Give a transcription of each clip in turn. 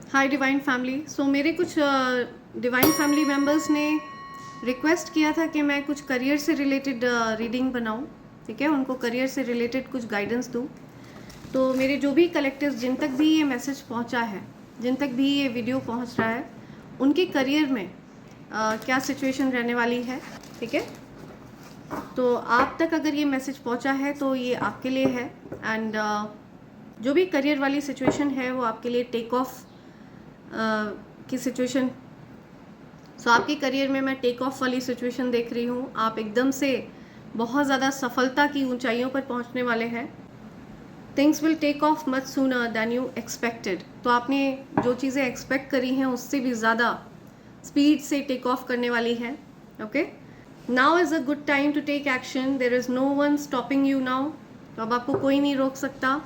हाय divine family. सो मेरे कुछ divine family members ने रिक्वेस्ट किया था कि मैं कुछ करियर से रिलेटेड रीडिंग बनाऊं। ठीक है, उनको करियर से रिलेटेड कुछ गाइडेंस दूं। तो मेरे जो भी कलेक्टिव्स, जिन तक भी ये मैसेज पहुंचा है, जिन तक भी ये वीडियो पहुंच रहा है, उनके करियर में क्या सिचुएशन रहने वाली है। ठीक है, तो आप तक अगर ये मैसेज पहुंचा है तो ये आपके लिए है। एंड जो भी करियर वाली सिचुएशन है वो आपके लिए टेक ऑफ की सिचुएशन। सो आपके करियर में मैं टेक ऑफ वाली सिचुएशन देख रही हूँ। आप एकदम से बहुत ज़्यादा सफलता की ऊंचाइयों पर पहुँचने वाले हैं। Things will take off much sooner than you expected. तो आपने जो चीज़ें एक्सपेक्ट करी हैं उससे भी ज़्यादा स्पीड से टेक ऑफ करने वाली है। Okay, now is a good time to take action. There is no one stopping you now. तो अब आपको कोई नहीं रोक सकता।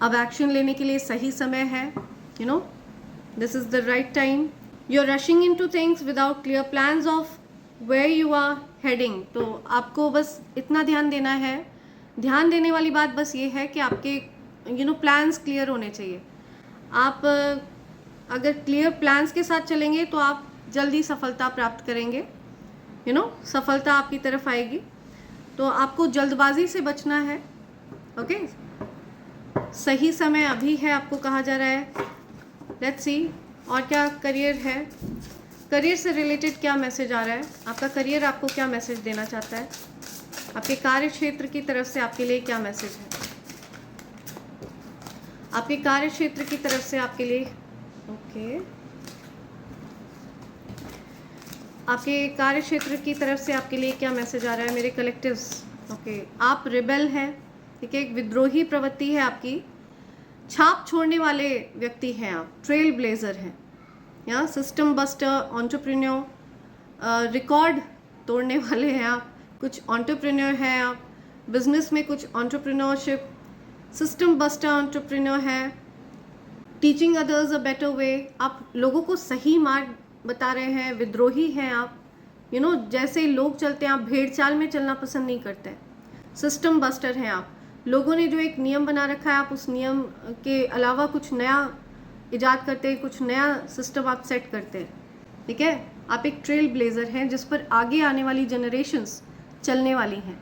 अब एक्शन लेने के लिए सही समय है। You know, this is the right time. You're rushing into things without clear plans of where you are heading. तो आपको बस इतना ध्यान देना है। ध्यान देने वाली बात बस ये है कि आपके प्लान्स क्लियर होने चाहिए। आप अगर क्लियर प्लान्स के साथ चलेंगे तो आप जल्दी सफलता प्राप्त करेंगे। सफलता आपकी तरफ आएगी। तो आपको जल्दबाजी से बचना है। ओके, सही समय अभी है, आपको कहा जा रहा है। लेट्स सी और क्या करियर है, करियर से रिलेटेड क्या मैसेज आ रहा है। आपका करियर आपको क्या मैसेज देना चाहता है, आपके कार्य क्षेत्र की तरफ से आपके लिए क्या मैसेज है, आपके कार्य क्षेत्र की तरफ से आपके लिए। ओके, आपके कार्य क्षेत्र की तरफ से आपके लिए क्या मैसेज आ रहा है मेरे कलेक्टिव्स। ओके, आप रिबेल हैं। ठीक है, एक विद्रोही प्रवृत्ति है आपकी। छाप छोड़ने वाले व्यक्ति हैं आप, ट्रेल ब्लेजर हैं या सिस्टम बस्टर, एंटरप्रेन्योर, रिकॉर्ड तोड़ने वाले हैं आप। कुछ एंटरप्रेन्योर हैं आप, बिजनेस में कुछ एंटरप्रेन्योरशिप, सिस्टम बस्टर एंटरप्रेन्योर है, teaching others a better way. आप लोगों को सही मार्ग बता रहे हैं। विद्रोही हैं आप। जैसे लोग चलते हैं आप भेड़ चाल में चलना पसंद नहीं करते। सिस्टम बस्टर हैं आप। लोगों ने जो एक नियम बना रखा है, आप उस नियम के अलावा कुछ नया इजाद करते हैं, कुछ नया सिस्टम आप सेट करते हैं। ठीक है, आप एक ट्रेल ब्लेजर हैं जिस पर आगे आने वाली जनरेशन्स चलने वाली हैं।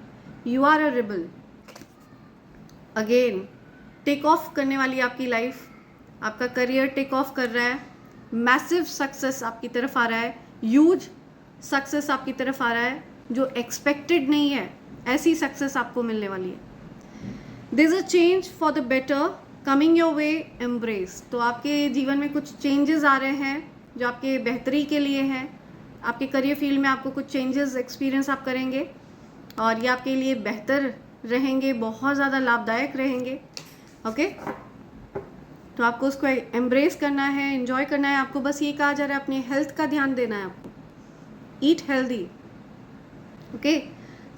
You are a rebel. Again take off करने वाली आपकी लाइफ, आपका करियर टेक ऑफ कर रहा है। मैसिव सक्सेस आपकी तरफ आ रहा है, ह्यूज सक्सेस आपकी तरफ आ रहा है जो एक्सपेक्टेड नहीं है। ऐसी सक्सेस आपको मिलने वाली है। There's a change for the better coming your way, embrace। तो आपके जीवन में कुछ चेंजेस आ रहे हैं जो आपके बेहतरी के लिए हैं। आपके करियर फील्ड में आपको कुछ चेंजेस एक्सपीरियंस आप करेंगे और ये आपके लिए बेहतर रहेंगे, बहुत ज़्यादा लाभदायक रहेंगे। ओके, तो आपको उसको एम्ब्रेस करना है, एंजॉय करना है। आपको बस ये कहा जा रहा है अपनी हेल्थ का ध्यान देना है आपको। Eat healthy. Okay,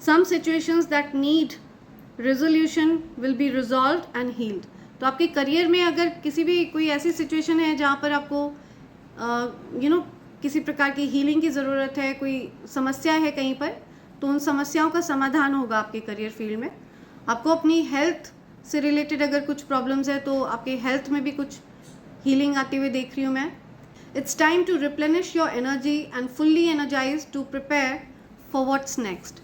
some situations that need resolution will be resolved and healed. तो आपके करियर में अगर किसी भी कोई ऐसी सिचुएशन है जहाँ पर आपको किसी प्रकार की हीलिंग की ज़रूरत है, कोई समस्या है कहीं पर, तो उन समस्याओं का समाधान होगा आपके करियर फील्ड में। आपको अपनी हेल्थ से रिलेटेड अगर कुछ प्रॉब्लम्स है तो आपके हेल्थ में भी कुछ हीलिंग आती हुई देख रही हूँ मैं। It's time to replenish your energy and fully energise to prepare for what's next.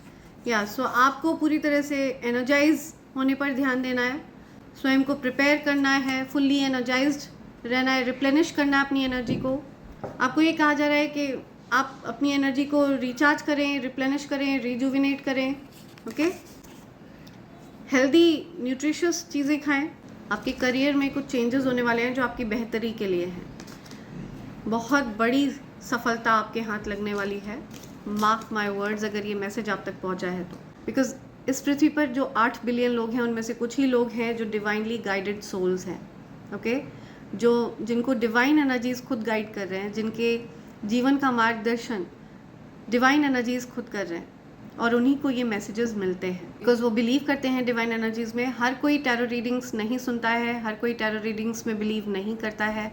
So आपको पूरी तरह से एनर्जाइज होने पर ध्यान देना है, स्वयं को प्रिपेयर करना है, फुल्ली एनर्जाइज्ड रहना है, रिप्लेनिश करना है अपनी एनर्जी को। आपको ये कहा जा रहा है कि आप अपनी एनर्जी को रिचार्ज करें, रिप्लेनिश करें, रिजुविनेट करें। ओके, हेल्दी न्यूट्रिशियस चीज़ें खाएं। आपके करियर में कुछ चेंजेस होने वाले हैं जो आपकी बेहतरी के लिए हैं। बहुत बड़ी सफलता आपके हाथ लगने वाली है। मार्क माई वर्ड्स, अगर ये मैसेज आप तक पहुंचा है तो। बिकॉज इस पृथ्वी पर जो 8 बिलियन लोग हैं उनमें से कुछ ही लोग हैं जो डिवाइनली गाइडेड सोल्स हैं। ओके, जिनको डिवाइन एनर्जीज खुद गाइड कर रहे हैं, जिनके जीवन का मार्गदर्शन डिवाइन एनर्जीज खुद कर रहे हैं, और उन्हीं को ये मैसेजेस मिलते हैं बिकॉज वो बिलीव करते हैं डिवाइन एनर्जीज में। हर कोई टैरो रीडिंग्स नहीं सुनता है, हर कोई टैरो रीडिंग्स में बिलीव नहीं करता है,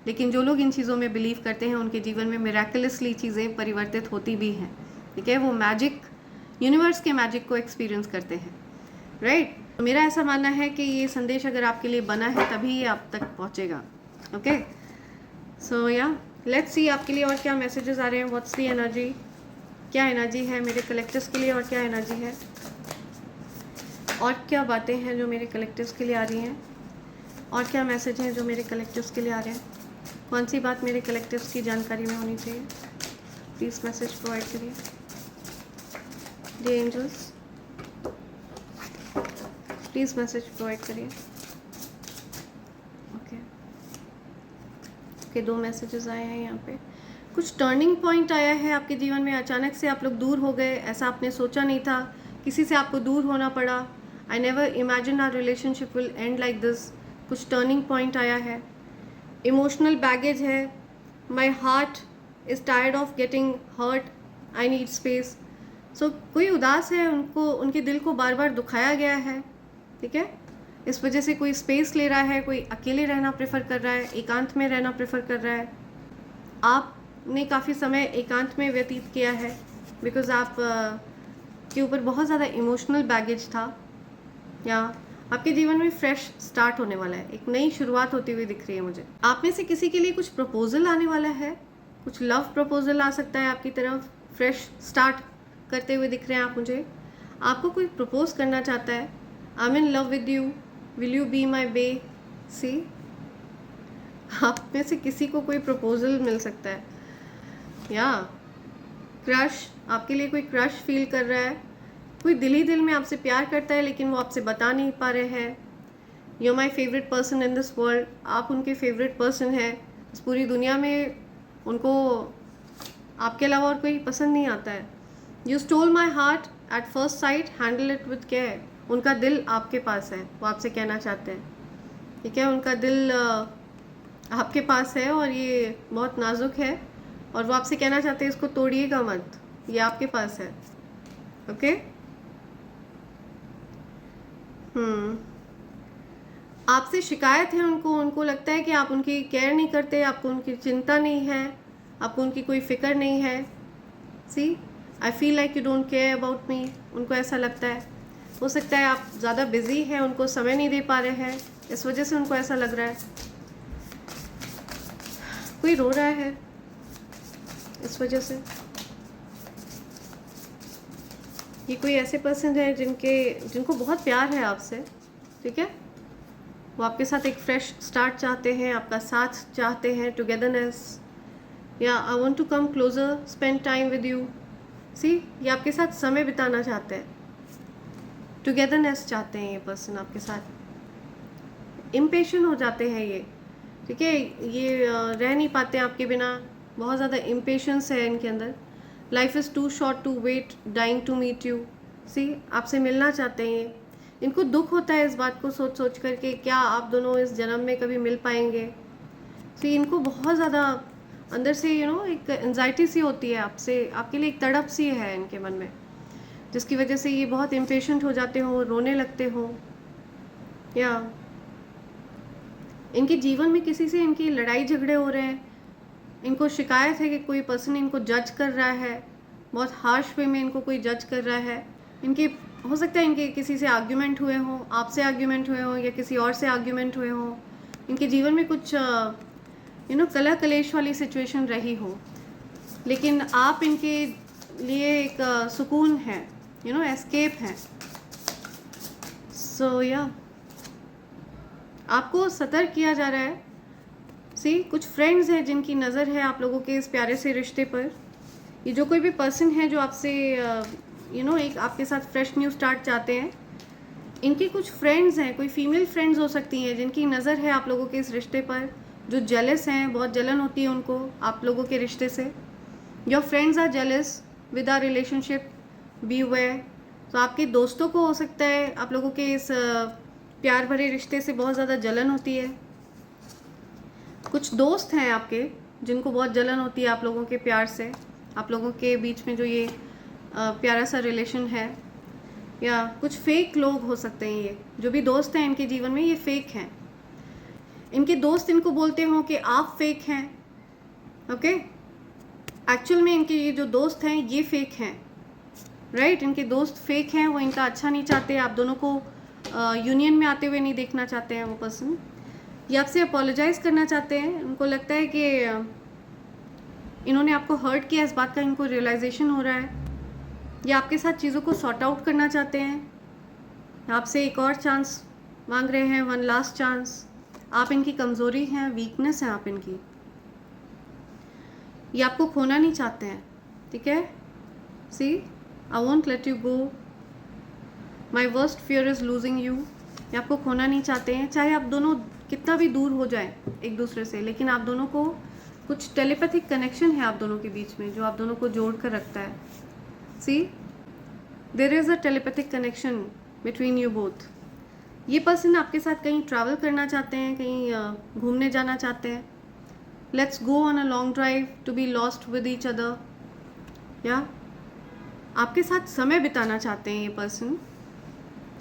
लेकिन जो लोग इन चीज़ों में बिलीव करते हैं उनके जीवन में मिराकुलसली चीज़ें परिवर्तित होती भी हैं। ठीक है, वो मैजिक, यूनिवर्स के मैजिक को एक्सपीरियंस करते हैं। राइट, मेरा ऐसा मानना है कि ये संदेश अगर आपके लिए बना है तभी ये आप तक पहुँचेगा। ओके, सो या लेट्स सी आपके लिए और क्या मैसेजेस आ रहे हैं. व्हाट्स द एनर्जी, क्या एनर्जी है मेरे कलेक्टर्स के लिए और क्या एनर्जी है और क्या बातें हैं जो मेरे कलेक्टर्स के लिए आ रही हैं और क्या मैसेज हैं जो मेरे कलेक्टर्स के लिए आ रहे हैं. कौन सी बात मेरे कलेक्टर्स की जानकारी में होनी चाहिए. प्लीज़ मैसेज प्रोवाइड करिए. The angels please message provide करिए. ओके, 2 मैसेजेस आए हैं यहाँ पे. कुछ टर्निंग पॉइंट आया है आपके जीवन में. अचानक से आप लोग दूर हो गए, ऐसा आपने सोचा नहीं था. किसी से आपको दूर होना पड़ा. I never imagine our relationship will end like this. कुछ टर्निंग पॉइंट आया है. इमोशनल बैगेज है. My heart is tired of getting hurt. I need space. So कोई उदास है, उनको उनके दिल को बार बार दुखाया गया है. ठीक है, इस वजह से कोई स्पेस ले रहा है, कोई अकेले रहना प्रेफर कर रहा है, एकांत में रहना प्रेफर कर रहा है. आपने काफ़ी समय एकांत में व्यतीत किया है बिकॉज़ आप के ऊपर बहुत ज़्यादा इमोशनल बैगेज था. या आपके जीवन में फ्रेश स्टार्ट होने वाला है, एक नई शुरुआत होती हुई दिख रही है मुझे. आप में से किसी के लिए कुछ प्रपोजल आने वाला है. कुछ लव प्रपोजल आ सकता है आपकी तरफ. फ्रेश स्टार्ट करते हुए दिख रहे हैं आप मुझे. आपको कोई प्रपोज करना चाहता है. I am in love with you, will you be my bae. See, आप में से किसी को कोई प्रपोजल मिल सकता है. या क्रश, आपके लिए कोई क्रश फील कर रहा है. कोई दिल ही दिल में आपसे प्यार करता है लेकिन वो आपसे बता नहीं पा रहे हैं. You my favourite person in this world. आप उनके फेवरेट पर्सन हैं. इस पूरी दुनिया में उनको आपके अलावा और कोई पसंद नहीं आता है. You stole my heart at first sight, handle it with care. उनका दिल आपके पास है, वो आपसे कहना चाहते हैं. ठीक है, उनका दिल आपके पास है और ये बहुत नाजुक है और वो आपसे कहना चाहते हैं इसको तोड़िएगा मत, ये आपके पास है. ओके. आपसे शिकायत है उनको लगता है कि आप उनकी केयर नहीं करते, आपको उनकी चिंता नहीं है, आपको उनकी कोई फिक्र नहीं है. See, I feel like you don't care about me. उनको ऐसा लगता है. हो सकता है आप ज़्यादा बिजी हैं, उनको समय नहीं दे पा रहे हैं, इस वजह से उनको ऐसा लग रहा है. कोई रो रहा है इस वजह से. ये कोई ऐसे पर्सन है जिनको बहुत प्यार है आपसे. ठीक है, वो आपके साथ एक फ्रेश स्टार्ट चाहते हैं, आपका साथ चाहते हैं, टुगेदरनेस. या I want to come closer, spend time with you. See, ये आपके साथ समय बिताना चाहते हैं, टुगेदरनेस चाहते हैं. ये पर्सन आपके साथ इम्पेशेंट हो जाते हैं ये. ठीक है, ये रह नहीं पाते आपके बिना. बहुत ज़्यादा इम्पेशेंस है इनके अंदर. Life is too short to wait, dying to meet you. See, आपसे मिलना चाहते हैं. इनको दुख होता है इस बात को सोच सोच कर के क्या आप दोनों इस जन्म में कभी मिल पाएंगे. सी, इनको बहुत ज़्यादा अंदर से एक एंजाइटी सी होती है आपसे, आपके लिए एक तड़प सी है इनके मन में, जिसकी वजह से ये बहुत इम्पेशेंट हो जाते हो, रोने लगते हो. या इनके जीवन में किसी से इनकी लड़ाई झगड़े हो रहे हैं. इनको शिकायत है कि कोई पर्सन इनको जज कर रहा है, बहुत हार्श वे में इनको कोई जज कर रहा है. इनके हो सकता है इनके किसी से आर्ग्यूमेंट हुए हों, आपसे आर्ग्यूमेंट हुए हों या किसी और से आर्ग्यूमेंट हुए हों. इनके जीवन में कुछ कलह कलेश वाली सिचुएशन रही हो, लेकिन आप इनके लिए एक सुकून है, एस्केप है. सो या आपको सतर्क किया जा रहा है. सी, कुछ फ्रेंड्स हैं जिनकी नज़र है आप लोगों के इस प्यारे से रिश्ते पर. ये जो कोई भी पर्सन है जो आपसे एक आपके साथ फ्रेश न्यू स्टार्ट चाहते हैं, इनके कुछ फ्रेंड्स हैं, कोई फीमेल फ्रेंड्स हो सकती हैं जिनकी नज़र है आप लोगों के इस रिश्ते पर, जो जेलस हैं. बहुत जलन होती है उनको आप लोगों के रिश्ते से. Your friends are jealous with our relationship, be aware. तो आपके दोस्तों को हो सकता है आप लोगों के इस प्यार भरे रिश्ते से बहुत ज़्यादा जलन होती है. कुछ दोस्त हैं आपके जिनको बहुत जलन होती है आप लोगों के प्यार से, आप लोगों के बीच में जो ये प्यारा सा रिलेशन है. या कुछ फेक लोग हो सकते हैं. ये जो भी दोस्त हैं इनके जीवन में ये फेक हैं. इनके दोस्त इनको बोलते हों कि आप फेक हैं. ओके, एक्चुअल में इनके ये जो दोस्त हैं ये फेक हैं. राइट, इनके दोस्त फेक हैं. वो इनका अच्छा नहीं चाहते, आप दोनों को यूनियन में आते हुए नहीं देखना चाहते हैं वो पर्सन. ये आपसे अपोलोजाइज़ करना चाहते हैं। उनको लगता है कि इन्होंने आपको हर्ट किया, इस बात का इनको रियलाइजेशन हो रहा है। ये आपके साथ चीज़ों को सॉर्ट आउट करना चाहते हैं, आपसे एक और चांस मांग रहे हैं, वन लास्ट चांस। आप इनकी कमज़ोरी हैं, वीकनेस है आप इनकी। ये आपको खोना नहीं चाहते हैं, ठीक है। See, I won't let you go, my worst fear is losing you. ये आपको खोना नहीं चाहते हैं, चाहे आप दोनों कितना भी दूर हो जाए एक दूसरे से, लेकिन आप दोनों को कुछ टेलीपैथिक कनेक्शन है आप दोनों के बीच में जो आप दोनों को जोड़ कर रखता है। See, there is a telepathic connection between you both. ये पर्सन आपके साथ कहीं ट्रैवल करना चाहते हैं, कहीं घूमने जाना चाहते हैं। Let's go on a long drive to be lost with each other, या आपके साथ समय बिताना चाहते हैं ये पर्सन,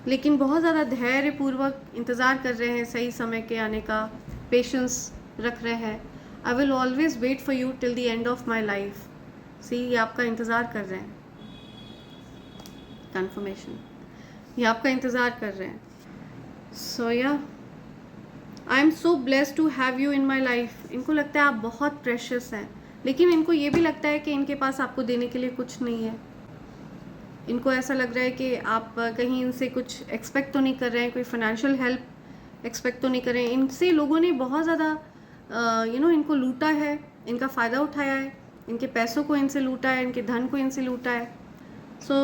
लेकिन बहुत ज़्यादा धैर्यपूर्वक इंतज़ार कर रहे हैं सही समय के आने का, पेशेंस रख रहे हैं। I will always wait for you till the end of my life. See, ये आपका इंतज़ार कर रहे हैं, कन्फर्मेशन, ये आपका इंतज़ार कर रहे हैं। सो या I am so blessed to have you in my life. इनको लगता है आप बहुत प्रेशियस हैं, लेकिन इनको ये भी लगता है कि इनके पास आपको देने के लिए कुछ नहीं है। इनको ऐसा लग रहा है कि आप कहीं इनसे कुछ एक्सपेक्ट तो नहीं कर रहे हैं, कोई फाइनेंशियल हेल्प एक्सपेक्ट तो नहीं कर रहे हैं। इनसे लोगों ने बहुत ज़्यादा इनको लूटा है, इनका फ़ायदा उठाया है, इनके पैसों को इनसे लूटा है, इनके धन को इनसे लूटा है। सो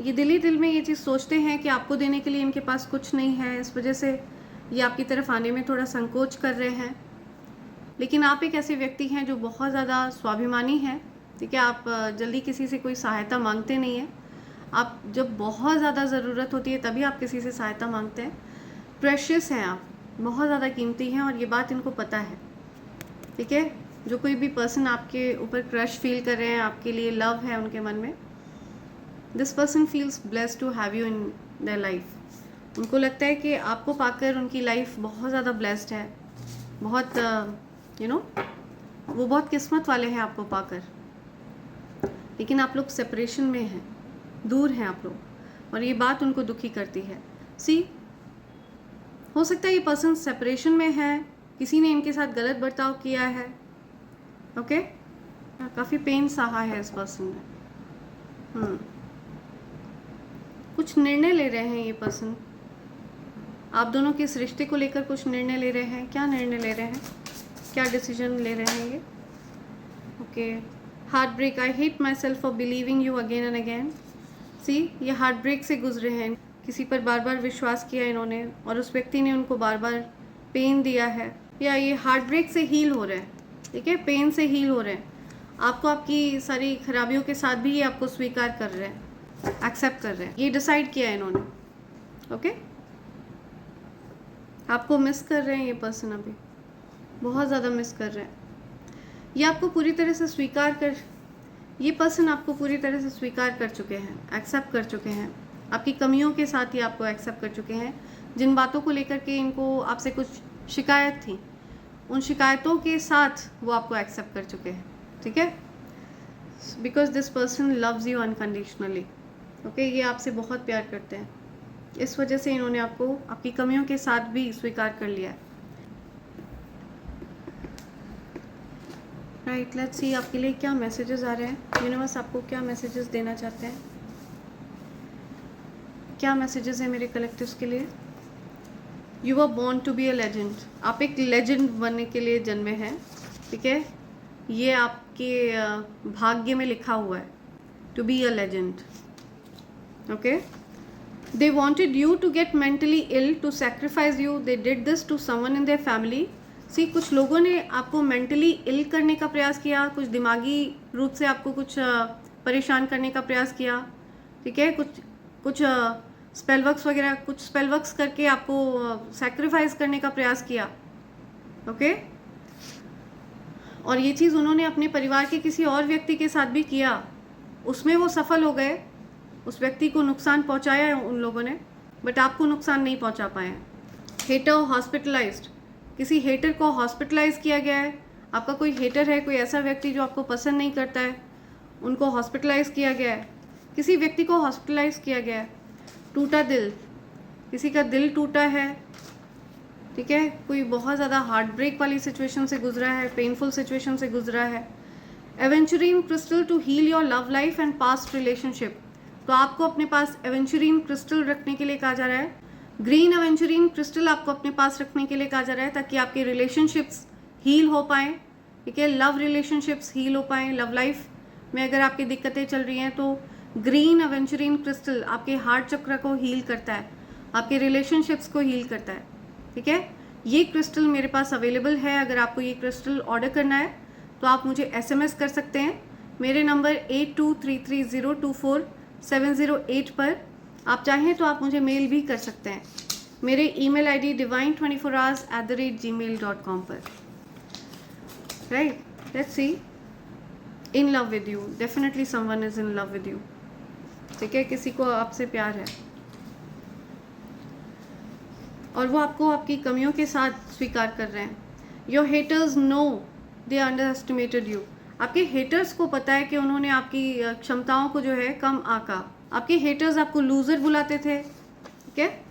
ये दिल ही दिल में ये चीज़ सोचते हैं कि आपको देने के लिए इनके पास कुछ नहीं है, इस वजह से ये आपकी तरफ आने में थोड़ा संकोच कर रहे हैं। लेकिन आप एक ऐसे व्यक्ति हैं जो बहुत ज़्यादा स्वाभिमानी हैं, ठीक है। आप जल्दी किसी से कोई सहायता मांगते नहीं हैं। आप जब बहुत ज़्यादा ज़रूरत होती है तभी आप किसी से सहायता मांगते हैं। प्रेशियस हैं आप, बहुत ज़्यादा कीमती हैं, और ये बात इनको पता है, ठीक है। जो कोई भी पर्सन आपके ऊपर क्रश फील कर रहे हैं, आपके लिए लव है उनके मन में, this person feels blessed to have you in their life. उनको लगता है कि आपको पाकर उनकी लाइफ बहुत ज़्यादा ब्लेस्ड है, बहुत वो बहुत किस्मत वाले हैं आपको पाकर। लेकिन आप लोग सेपरेशन में हैं, दूर हैं आप लोग, और ये बात उनको दुखी करती है। सी, हो सकता है ये पर्सन सेपरेशन में है, किसी ने इनके साथ गलत बर्ताव किया है, ओके। काफ़ी पेन सहा है इस पर्सन ने। कुछ निर्णय ले रहे हैं ये पर्सन, आप दोनों के इस रिश्ते को लेकर कुछ निर्णय ले रहे हैं। क्या निर्णय ले रहे हैं, क्या डिसीजन ले रहे हैं ये? Okay, heartbreak, I hate myself for believing you again and again. See, ये हार्ट ब्रेक से गुजरे हैं, किसी पर बार बार विश्वास किया इन्होंने और उस व्यक्ति ने उनको बार बार पेन दिया है, या ये हार्ट ब्रेक से हील हो रहे हैं, ठीक है, पेन से हील हो रहे हैं। आपको आपकी सारी खराबियों के साथ भी ये आपको स्वीकार कर रहे हैं, एक्सेप्ट कर रहे हैं, ये डिसाइड किया है इन्होंने, ओके। आपको मिस कर रहे हैं ये पर्सन, अभी बहुत ज़्यादा मिस कर रहे हैं। ये आपको पूरी तरह से स्वीकार कर, ये पर्सन आपको पूरी तरह से स्वीकार कर चुके हैं, एक्सेप्ट कर चुके हैं। आपकी कमियों के साथ ही आपको एक्सेप्ट कर चुके हैं। जिन बातों को लेकर के इनको आपसे कुछ शिकायत थी, उन शिकायतों के साथ वो आपको एक्सेप्ट कर चुके हैं, ठीक है। Because this person loves you unconditionally, okay. ये आपसे बहुत प्यार करते हैं, इस वजह से इन्होंने आपको आपकी कमियों के साथ भी स्वीकार कर लिया है। राइट, लेट्स सी आपके लिए क्या मैसेजेस आ रहे हैं। यूनिवर्स आपको क्या मैसेजेस देना चाहते हैं, क्या मैसेजेस है मेरे कलेक्टिव्स के लिए। You are born to be a legend, आप एक लेजेंड बनने के लिए जन्मे हैं, ठीक है। ये आपके भाग्य में लिखा हुआ है, to be a legend, okay. They wanted you to get mentally ill to sacrifice you. They did this to someone in their family. See, कुछ लोगों ने आपको mentally ill करने का प्रयास किया, कुछ दिमागी रूप से आपको कुछ परेशान करने का प्रयास किया, ठीक है। कुछ स्पेल वर्क्स वगैरह, कुछ स्पेल वर्क्स करके आपको सैक्रिफाइस करने का प्रयास किया, ओके। और ये चीज़ उन्होंने अपने परिवार के किसी और व्यक्ति के साथ भी किया, उसमें वो सफल हो गए, उस व्यक्ति को नुकसान पहुंचाया है उन लोगों ने, बट आपको नुकसान नहीं पहुंचा पाए हैं। हेटर हॉस्पिटलाइज्ड, किसी हेटर को हॉस्पिटलाइज किया गया है। आपका कोई हेटर है, कोई ऐसा व्यक्ति जो आपको पसंद नहीं करता है, उनको हॉस्पिटलाइज किया गया है, किसी व्यक्ति को हॉस्पिटलाइज किया गया है। टूटा दिल, किसी का दिल टूटा है, ठीक है, कोई बहुत ज़्यादा हार्ट ब्रेक वाली सिचुएशन से गुजरा है, पेनफुल सिचुएशन से गुजरा है। Aventurine crystal to heal your love life and past relationship, तो आपको अपने पास एवेंचुरीन क्रिस्टल रखने के लिए कहा जा रहा है। ग्रीन एवेंचुरीन क्रिस्टल आपको अपने पास रखने के लिए कहा जा रहा है ताकि आपके रिलेशनशिप्स हील हो पाएँ, ठीक है, लव रिलेशनशिप्स हील हो पाएँ। लव लाइफ में अगर आपकी दिक्कतें चल रही हैं तो ग्रीन एवेंचुरीन क्रिस्टल आपके हार्ट चक्र को हील करता है, आपके रिलेशनशिप्स को हील करता है, ठीक है। ये क्रिस्टल मेरे पास अवेलेबल है। अगर आपको ये क्रिस्टल ऑर्डर करना है तो आप मुझे SMS कर सकते हैं मेरे नंबर 8233024708 पर। आप चाहें तो आप मुझे मेल भी कर सकते हैं मेरे email ID divine24hours@gmail.com पर। Right, let's see. In love with you, definitely someone is in love with you, ठीक है, किसी को आपसे प्यार है और वो आपको आपकी कमियों के साथ स्वीकार कर रहे हैं। Your haters know they underestimated you, आपके हेटर्स को पता है कि उन्होंने आपकी क्षमताओं को जो है कम आंका। आपके हेटर्स आपको लूज़र बुलाते थे, ठीक है,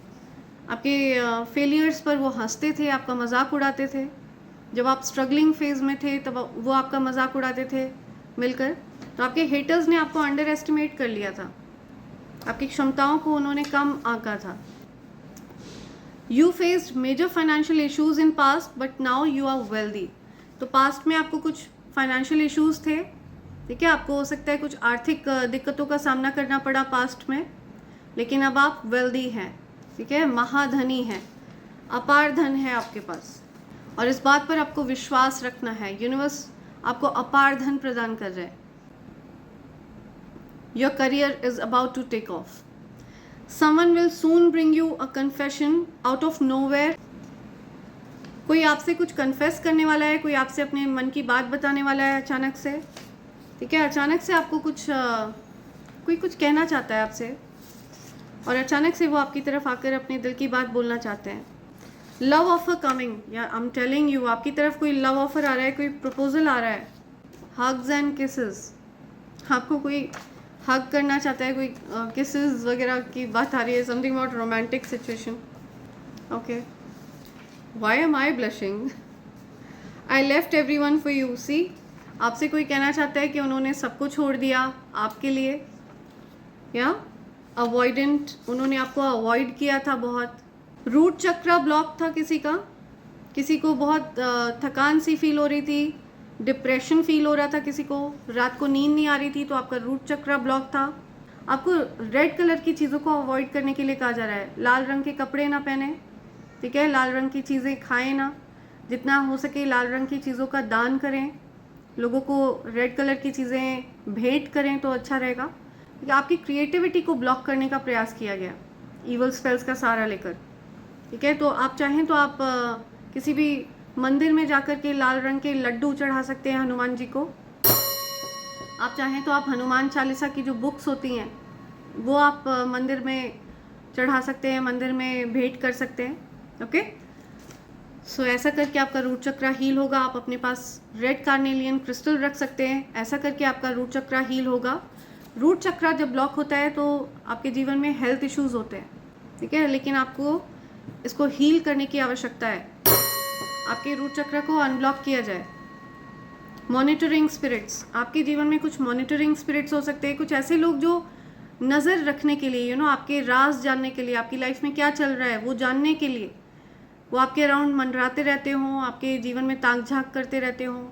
आपके फेलियर्स पर वो हंसते थे, आपका मजाक उड़ाते थे। जब आप स्ट्रगलिंग फेज में थे तब वो आपका मजाक उड़ाते थे मिलकर, तो आपके हेटर्स ने आपको अंडर एस्टिमेट कर लिया था, आपकी क्षमताओं को उन्होंने कम आंका था। You faced major financial issues in past but now you are wealthy, तो पास्ट में आपको कुछ फाइनेंशियल इश्यूज़ थे, ठीक है, आपको हो सकता है कुछ आर्थिक दिक्कतों का सामना करना पड़ा पास्ट में, लेकिन अब आप वेल्दी हैं, ठीक है, महाधनी हैं, अपार धन है आपके पास। और इस बात पर आपको विश्वास रखना है, यूनिवर्स आपको अपार धन प्रदान कर रहा है। Your career is about to take off. Someone will soon bring you a confession out of nowhere, कोई आपसे कुछ कन्फेस करने वाला है, कोई आपसे अपने मन की बात बताने वाला है अचानक से, ठीक है, अचानक से आपको कोई कुछ कहना चाहता है आपसे और अचानक से वो आपकी तरफ आकर अपने दिल की बात बोलना चाहते हैं। लव ऑफर कमिंग, या आई एम टेलिंग यू, आपकी तरफ कोई लव ऑफर आ रहा है, कोई प्रपोजल आ रहा है। हग्स एंड किसेस, आपको कोई हग करना चाहता है, कोई किसेस वगैरह की बात आ रही है, something about romantic situation. Okay, why am I blushing, I left everyone for you. See, आपसे कोई कहना चाहता है कि उन्होंने सब कुछ छोड़ दिया आपके लिए, या अवॉइडेंट, उन्होंने आपको अवॉइड किया था बहुत। रूट चक्र ब्लॉक था किसी को बहुत थकान सी फील हो रही थी, डिप्रेशन फील हो रहा था, किसी को रात को नींद नहीं आ रही थी, तो आपका रूट चक्र ब्लॉक था। आपको रेड कलर की चीज़ों को अवॉइड करने के लिए कहा जा रहा है। लाल रंग के कपड़े ना पहने, ठीक है, लाल रंग की चीज़ें खाएं ना, जितना हो सके लाल रंग की चीज़ों का दान करें, लोगों को रेड कलर की चीज़ें भेंट करें तो अच्छा रहेगा। आपकी क्रिएटिविटी को ब्लॉक करने का प्रयास किया गया ईवल स्पेल्स का सहारा लेकर, ठीक है। तो आप चाहें तो आप किसी भी मंदिर में जाकर के लाल रंग के लड्डू चढ़ा सकते हैं हनुमान जी को। आप चाहें तो आप हनुमान चालीसा की जो बुक्स होती हैं वो आप मंदिर में चढ़ा सकते हैं, मंदिर में भेंट कर सकते हैं, ओके। सो ऐसा करके आपका रूट चक्र हील होगा। आप अपने पास रेड कार्नेलियन क्रिस्टल रख सकते हैं, ऐसा करके आपका रूट चक्र हील होगा। रूट चक्र जब ब्लॉक होता है तो आपके जीवन में हेल्थ इश्यूज होते हैं, ठीक है, लेकिन आपको इसको हील करने की आवश्यकता है। आपके रूट चक्र को अनब्लॉक किया जाए। मॉनिटरिंग स्पिरिट्स, आपके जीवन में कुछ मॉनिटरिंग स्पिरिट्स हो सकते हैं, कुछ ऐसे लोग जो नज़र रखने के लिए, आपके राज जानने के लिए, आपकी लाइफ में क्या चल रहा है वो जानने के लिए वो आपके अराउंड मंडराते रहते हों, आपके जीवन में ताक झाँक करते रहते हों,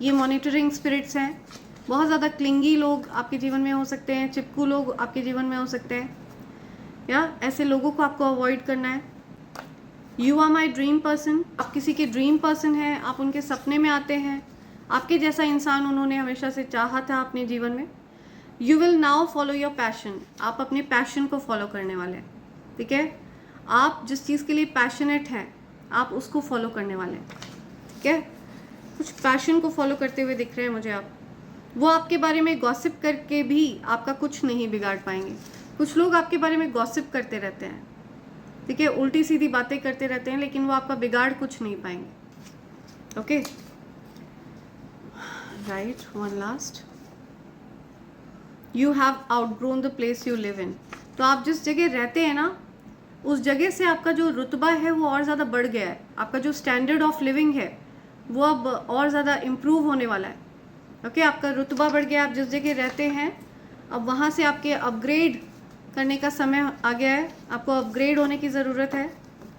ये मॉनिटरिंग स्पिरिट्स हैं। बहुत ज़्यादा क्लिंगी लोग आपके जीवन में हो सकते हैं, चिपकू लोग आपके जीवन में हो सकते हैं, या ऐसे लोगों को आपको अवॉइड करना है। You are my dream person, आप किसी के ड्रीम पर्सन हैं, आप उनके सपने में आते हैं, आपके जैसा इंसान उन्होंने हमेशा से चाहा था अपने जीवन में। You will now follow your passion, आप अपने पैशन को फॉलो करने वाले हैं, ठीक है। आप जिस चीज़ के लिए पैशनेट हैं आप उसको फॉलो करने वाले हैं, ठीक है। कुछ पैशन को फॉलो करते हुए दिख रहे हैं मुझे आप। वो आपके बारे में गॉसिप करके भी आपका कुछ नहीं बिगाड़ पाएंगे। कुछ लोग आपके बारे में गॉसिप करते रहते हैं, ठीक है, उल्टी सीधी बातें करते रहते हैं, लेकिन वो आपका बिगाड़ कुछ नहीं पाएंगे, okay. Right, one last, you have outgrown the place you live in, तो आप जिस जगह रहते हैं ना उस जगह से आपका जो रुतबा है वो और ज़्यादा बढ़ गया है, आपका जो स्टैंडर्ड ऑफ लिविंग है वो अब और ज़्यादा इम्प्रूव होने वाला है। ओके, आपका रुतबा बढ़ गया, आप जिस जगह रहते हैं अब वहाँ से आपके अपग्रेड करने का समय आ गया है। आपको अपग्रेड होने की ज़रूरत है,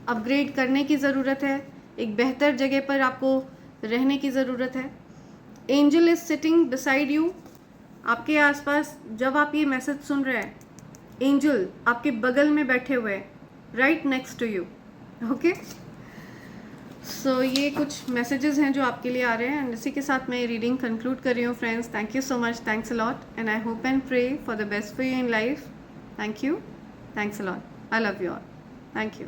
अपग्रेड करने की ज़रूरत है, एक बेहतर जगह पर आपको रहने की ज़रूरत है। Angel is sitting beside you, आपके आसपास जब आप ये मैसेज सुन रहे हैं, एंजल आपके बगल में बैठे हुए हैं, right next to you. Okay, so ये कुछ मैसेजेस हैं जो आपके लिए आ रहे हैं, एंड इसी के साथ मैं ये रीडिंग कंक्लूड कर रही हूँ friends. Thank you so much, thanks a lot, and I hope and pray for the best for you in life. Thank you, thanks a lot, I love you all, thank you.